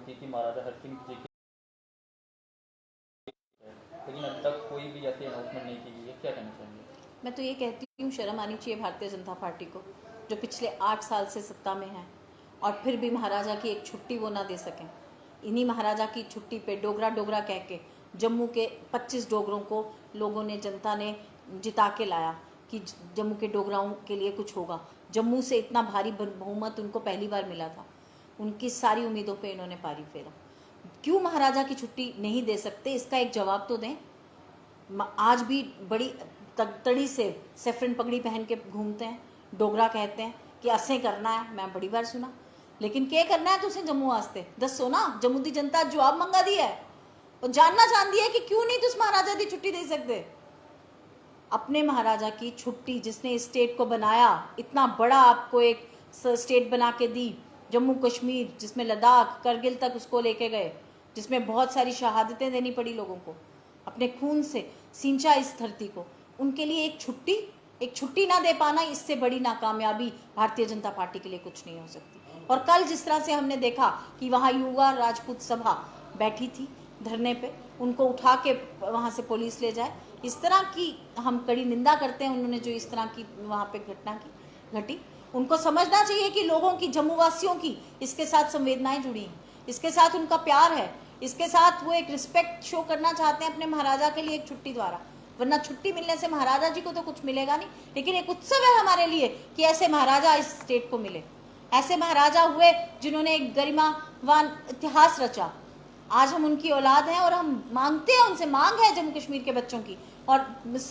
होती कि महाराजा हरसिंह जी की, लेकिन अभी तक कोई भी ऐसी अनाउंसमेंट नहीं की गई है, क्या कहना चाहेंगे? मैं तो ये कहती हूँ शर्म आनी चाहिए भारतीय जनता पार्टी को, जो पिछले 8 साल से सत्ता में है और फिर भी महाराजा की एक छुट्टी वो ना दे सकें। इन्हीं महाराजा की छुट्टी पे डोगरा डोगरा कह के जम्मू के 25 डोगरों को लोगों ने, जनता ने जिता के लाया कि जम्मू के डोगराओं के लिए कुछ होगा। जम्मू से इतना भारी बहुमत उनको पहली बार मिला था। उनकी सारी उम्मीदों पे इन्होंने पारी फेरा। क्यों महाराजा की छुट्टी नहीं दे सकते, इसका एक जवाब तो दें। आज भी बड़ी तगड़ी से सेफरन पगड़ी पहन के घूमते हैं, डोगरा कहते हैं कि असें करना है। मैं बड़ी बार सुना, लेकिन क्या करना है तुसें जम्मू वास्ते दसो ना। जम्मू की जनता जवाब मंगा दी है और जानना चाहती है कि क्यों नहीं तुस महाराजा की छुट्टी दे सकते। अपने महाराजा की छुट्टी, जिसने स्टेट को बनाया, इतना बड़ा आपको एक स्टेट बना के दी, जम्मू कश्मीर, जिसमें लद्दाख करगिल तक उसको लेके गए, जिसमें बहुत सारी शहादतें देनी पड़ी लोगों को, अपने खून से सींचा इस धरती को, उनके लिए एक छुट्टी ना दे पाना, इससे बड़ी नाकामयाबी भारतीय जनता पार्टी के लिए कुछ नहीं हो सकती। और कल जिस तरह से हमने देखा कि वहाँ युवा राजपूत सभा बैठी थी धरने पे, उनको उठा के वहाँ से पुलिस ले जाए, इस तरह की हम कड़ी निंदा करते हैं। उन्होंने जो इस तरह की वहाँ पे घटना की घटी, उनको समझना चाहिए कि लोगों की, जम्मू वासियों की इसके साथ संवेदनाएं जुड़ी हैं, इसके साथ उनका प्यार है, इसके साथ वो एक रिस्पेक्ट शो करना चाहते हैं अपने महाराजा के लिए एक छुट्टी द्वारा। वरना छुट्टी मिलने से महाराजा जी को तो कुछ मिलेगा नहीं, लेकिन एक उत्सव है हमारे लिए कि ऐसे महाराजा इस स्टेट को मिले, ऐसे महाराजा हुए जिन्होंने एक गरिमावान इतिहास रचा। आज हम उनकी औलाद हैं और हम मांगते हैं, उनसे मांग है जम्मू कश्मीर के बच्चों की और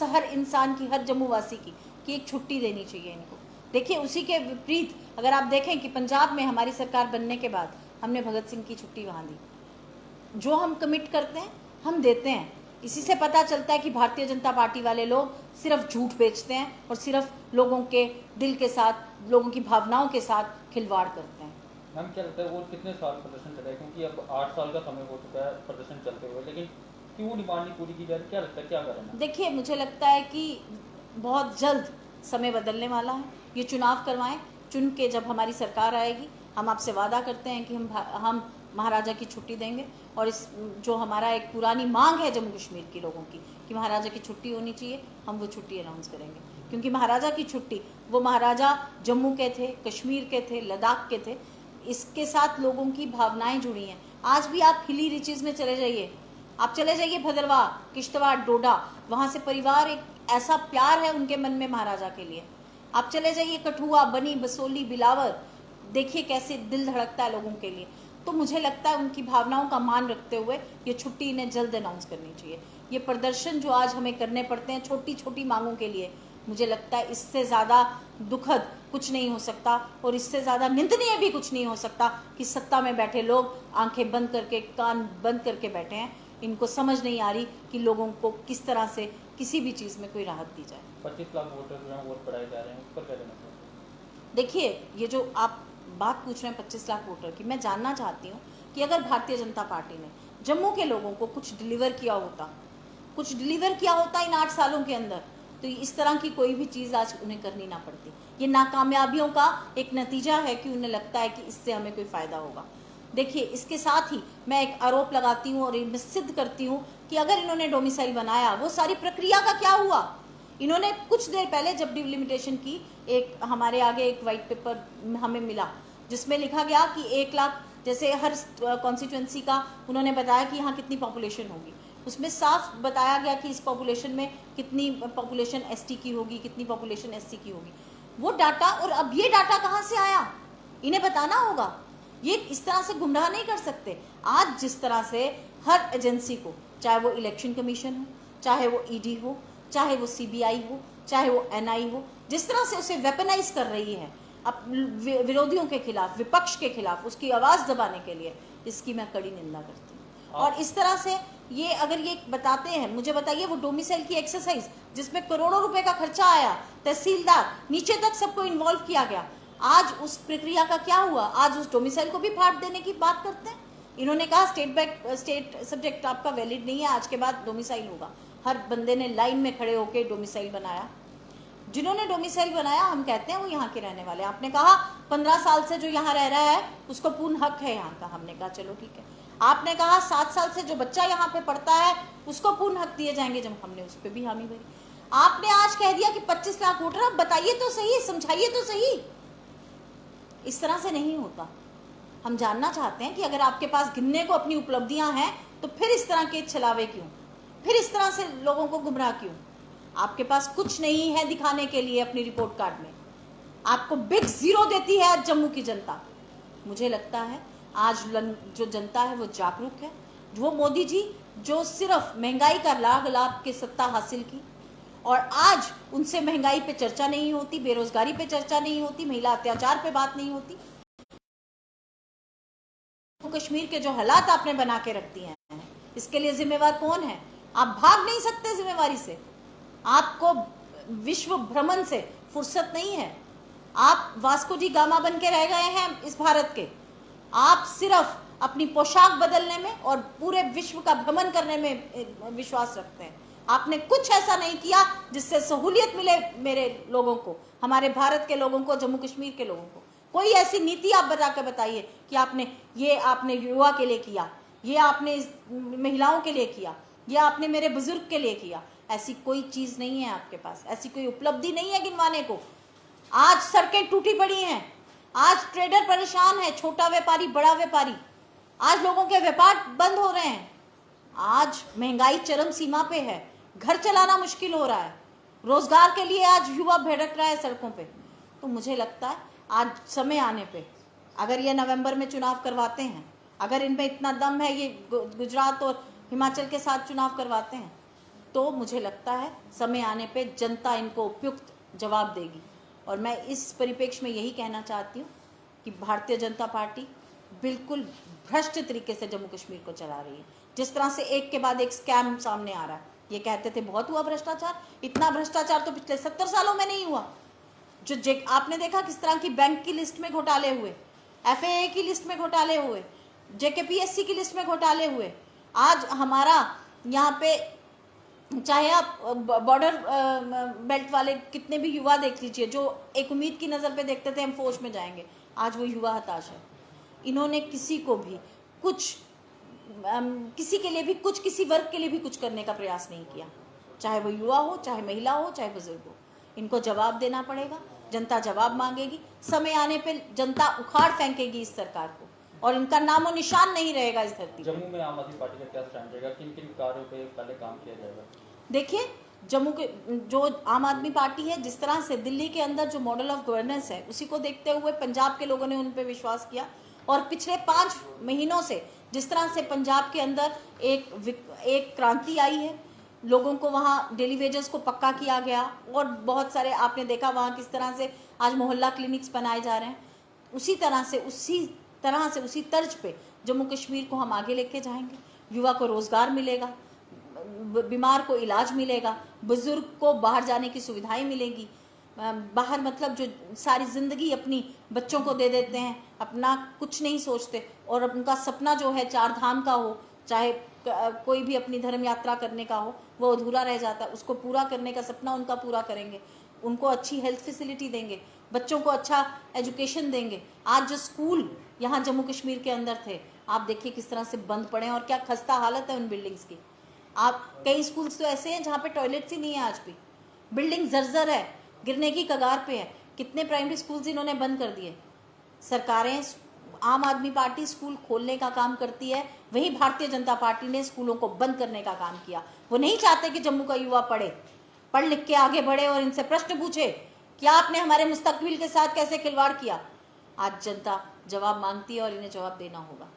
हर इंसान की, हर जम्मू वासी की, कि एक छुट्टी देनी चाहिए इनको। देखिए, उसी के विपरीत अगर आप देखें कि पंजाब में हमारी सरकार बनने के बाद हमने भगत सिंह की छुट्टी वहाँ दी। जो हम कमिट करते हैं हम देते हैं। इसी से पता चलता है कि भारतीय जनता पार्टी वाले लोग सिर्फ झूठ बेचते हैं और सिर्फ लोगों के दिल के साथ, लोगों की भावनाओं के साथ खिलवाड़ करते हैं। मैम, क्या लगता है और कितने साल प्रदर्शन चलेगा? क्योंकि अब 8 साल का समय हो चुका है प्रदर्शन चलते हुए, लेकिन क्यों डिमांड नहीं पूरी की जा रही? क्या लगता है, क्या कारण है? देखिए, मुझे लगता है कि बहुत जल्द समय बदलने वाला है। ये चुनाव करवाएं, चुन के जब हमारी सरकार आएगी, हम आपसे वादा करते हैं कि हम महाराजा की छुट्टी देंगे। और इस जो हमारा एक पुरानी मांग है जम्मू कश्मीर के लोगों की कि महाराजा की छुट्टी होनी चाहिए, हम वो छुट्टी अनाउंस करेंगे। क्योंकि महाराजा की छुट्टी, वो महाराजा जम्मू के थे, कश्मीर के थे, लद्दाख के थे, इसके साथ लोगों की भावनाएं जुड़ी हैं। आज भी आप हिली रिचीज़ में चले जाइए, आप चले जाइए भदरवाह, किश्तवाड़, डोडा, वहाँ से परिवार, एक ऐसा प्यार है उनके मन में महाराजा के लिए। आप चले जाइए कठुआ, बनी, बसोली, बिलावर, देखिए कैसे दिल धड़कता है लोगों के लिए। तो मुझे लगता है उनकी भावनाओं का मान रखते हुए ये छुट्टी इन्हें जल्द अनाउंस करनी चाहिए। ये प्रदर्शन जो आज हमें करने पड़ते हैं छोटी छोटी मांगों के लिए, मुझे लगता है इससे ज़्यादा दुखद कुछ नहीं हो सकता और इससे ज़्यादा निंदनीय भी कुछ नहीं हो सकता कि सत्ता में बैठे लोग आंखें बंद करके, कान बंद करके बैठे हैं। इनको समझ नहीं आ रही कि लोगों को किस तरह से किसी भी चीज़ में कोई राहत दी जाए। 25 लाख वोटर जो हैं वोट बढ़ाए जा रहे हैं, उस पर क्या कहना चाहिए? देखिए, ये जो आप बात पूछ रहे हैं 25 लाख वोटर की, मैं जानना चाहती हूँ कि अगर भारतीय जनता पार्टी ने जम्मू के लोगों को कुछ डिलीवर किया होता इन 8 सालों के अंदर, तो इस तरह की कोई भी चीज़ आज उन्हें करनी ना पड़ती। ये नाकामयाबियों का एक नतीजा है कि उन्हें लगता है कि इससे हमें कोई फ़ायदा होगा। देखिए, इसके साथ ही मैं एक आरोप लगाती हूँ और मैं सिद्ध करती हूँ कि अगर इन्होंने डोमिसाइल बनाया, वो सारी प्रक्रिया का क्या हुआ? इन्होंने कुछ देर पहले जब डिलिमिटेशन की, एक हमारे आगे एक वाइट पेपर हमें मिला जिसमें लिखा गया कि 1 लाख, जैसे हर कॉन्स्टिट्यूंसी का उन्होंने बताया कि यहाँ कितनी पॉपुलेशन होगी, उसमें साफ बताया गया कि इस पॉपुलेशन में कितनी पॉपुलेशन एसटी की होगी, कितनी पॉपुलेशन एससी की होगी। वो डाटा, और अब ये डाटा कहाँ से आया, इन्हें बताना होगा। ये इस तरह से गुमराह नहीं कर सकते। आज जिस तरह से हर एजेंसी को, चाहे वो इलेक्शन कमीशन हो, चाहे वो ईडी हो, चाहे वो सीबीआई हो, चाहे वो एनआई हो, जिस तरह से उसे वेपनाइज कर रही है अब विरोधियों के खिलाफ, विपक्ष के खिलाफ, उसकी आवाज़ दबाने के लिए, इसकी मैं कड़ी निंदा करती हूँ। और इस तरह से ये अगर ये बताते हैं, मुझे बताइए वो डोमिसाइल की एक्सरसाइज जिसमें करोड़ों रुपए का खर्चा आया, तहसीलदार नीचे तक सबको इन्वॉल्व किया गया, आज उस प्रक्रिया का क्या हुआ? आज उस डोमिसाइल को भी फाड़ देने की बात करते हैं। इन्होंने कहा स्टेट सब्जेक्ट आपका वैलिड नहीं है, आज के बाद डोमिसाइल होगा। हर बंदे ने लाइन में खड़े होकर डोमिसाइल बनाया। जिन्होंने डोमिसाइल बनाया हम कहते हैं वो यहाँ के रहने वाले। आपने कहा 15 साल से जो यहाँ रह रहा है उसको पूर्ण हक है यहाँ का, हमने कहा चलो ठीक है। आपने कहा 7 साल से जो बच्चा यहाँ पे पढ़ता है उसको पूर्ण हक दिए जाएंगे, जब हमने उस पर भी हामी भरी। आपने आज कह दिया कि 25 लाख वोटर, अब बताइए तो सही, समझाइए तो सही। इस तरह से नहीं होता। हम जानना चाहते हैं कि अगर आपके पास गिनने को अपनी उपलब्धियां हैं तो फिर इस तरह के छलावे क्यों, फिर इस तरह से लोगों को गुमराह क्यों? आपके पास कुछ नहीं है दिखाने के लिए अपनी रिपोर्ट कार्ड में, आपको बिग जीरो देती है आज जम्मू की जनता। मुझे लगता है आज जो जनता है वो जागरूक है। वो मोदी जी जो सिर्फ महंगाई का लाभ के सत्ता हासिल की और आज उनसे महंगाई पे चर्चा नहीं होती, बेरोजगारी पे चर्चा नहीं होती, महिला अत्याचार पे बात नहीं होती। कश्मीर के जो हालात आपने बना के रख दिए हैं, इसके लिए जिम्मेवार कौन है? आप भाग नहीं सकते जिम्मेवारी से। आपको विश्व भ्रमण से फुर्सत नहीं है। आप वास्को डी गामा बन के रह गए हैं इस भारत के। आप सिर्फ अपनी पोशाक बदलने में और पूरे विश्व का भ्रमण करने में विश्वास रखते हैं। आपने कुछ ऐसा नहीं किया जिससे सहूलियत मिले मेरे लोगों को, हमारे भारत के लोगों को, जम्मू कश्मीर के लोगों को। कोई ऐसी नीति आप बता के बताइए कि आपने युवा के लिए किया, ये आपने महिलाओं के लिए किया, ये आपने मेरे बुजुर्ग के लिए किया। ऐसी कोई चीज नहीं है आपके पास, ऐसी कोई उपलब्धि नहीं है गिनवाने को। आज सड़कें टूटी पड़ी हैं, आज ट्रेडर परेशान है, छोटा व्यापारी, बड़ा व्यापारी, आज लोगों के व्यापार बंद हो रहे हैं। आज महंगाई चरम सीमा पे है, घर चलाना मुश्किल हो रहा है, रोजगार के लिए आज युवा भटक रहा है सड़कों पे। तो मुझे लगता है आज समय आने पे, अगर ये नवंबर में चुनाव करवाते हैं, अगर इनमें इतना दम है, ये गुजरात और हिमाचल के साथ चुनाव करवाते हैं, तो मुझे लगता है समय आने पे जनता इनको उपयुक्त जवाब देगी। और मैं इस परिप्रेक्ष्य में यही कहना चाहती हूँ कि भारतीय जनता पार्टी बिल्कुल भ्रष्ट तरीके से जम्मू कश्मीर को चला रही है। जिस तरह से एक के बाद एक स्कैम सामने आ रहा है, ये कहते थे बहुत हुआ भ्रष्टाचार, इतना भ्रष्टाचार तो पिछले 70 सालों में नहीं हुआ। जो आपने देखा किस तरह की बैंक की लिस्ट में घोटाले हुए, FAA की लिस्ट में घोटाले हुए, JKPSC की लिस्ट में घोटाले हुए। आज हमारा यहाँ पे चाहे आप बॉर्डर बेल्ट वाले कितने भी युवा देख लीजिए, जो एक उम्मीद की नज़र पे देखते थे हम फौज में जाएंगे, आज वो युवा हताश है। इन्होंने किसी को भी कुछ, किसी के लिए भी कुछ, किसी वर्ग के लिए भी कुछ करने का प्रयास नहीं किया, चाहे वो युवा हो, चाहे महिला हो, चाहे बुजुर्ग हो। इनको जवाब देना पड़ेगा, जनता जवाब मांगेगी। समय आने पे जनता उखाड़ फेंकेगी इस सरकार को और इनका नामो निशान नहीं रहेगा इस धरती। जम्मू में आम आदमी पार्टी का क्या स्टैंड रहेगा, किन किन कार्यों पे पहले काम किया जाएगा? देखिए, जम्मू के जो आम आदमी पार्टी है, जिस तरह से दिल्ली के अंदर जो मॉडल ऑफ गवर्नेंस है उसी को देखते हुए पंजाब के लोगों ने उन पे विश्वास किया और पिछले 5 महीनों से जिस तरह से पंजाब के अंदर एक क्रांति आई है, लोगों को वहाँ डेली वेजेस को पक्का किया गया और बहुत सारे आपने देखा वहाँ किस तरह से आज मोहल्ला क्लिनिक्स बनाए जा रहे हैं। उसी तरह से उसी तर्ज पे जम्मू कश्मीर को हम आगे लेके जाएंगे। युवा को रोजगार मिलेगा, बीमार को इलाज मिलेगा, बुजुर्ग को बाहर जाने की सुविधाएं मिलेंगी। बाहर मतलब जो सारी ज़िंदगी अपनी बच्चों को दे देते हैं, अपना कुछ नहीं सोचते और उनका सपना जो है 4 धाम का हो, चाहे कोई भी अपनी धर्म यात्रा करने का हो, वो अधूरा रह जाता है। उसको पूरा करने का सपना उनका पूरा करेंगे, उनको अच्छी हेल्थ फैसिलिटी देंगे, बच्चों को अच्छा एजुकेशन देंगे। आज जो स्कूल यहाँ जम्मू कश्मीर के अंदर थे, आप देखिए किस तरह से बंद पड़े हैं और क्या खस्ता हालत है उन बिल्डिंग्स की। आप कई स्कूल्स तो ऐसे हैं जहाँ पे टॉयलेट्स ही नहीं है, आज भी बिल्डिंग जर्जर है, गिरने की कगार पे है। कितने प्राइमरी स्कूल्स इन्होंने बंद कर दिए। सरकारें, आम आदमी पार्टी स्कूल खोलने का काम करती है, वही भारतीय जनता पार्टी ने स्कूलों को बंद करने का काम किया। वो नहीं चाहते कि जम्मू का युवा पढ़ लिख के आगे बढ़े और इनसे प्रश्न पूछे कि आपने हमारे मुस्तकबिल के साथ कैसे खिलवाड़ किया। आज जनता जवाब मांगती है और इन्हें जवाब देना होगा।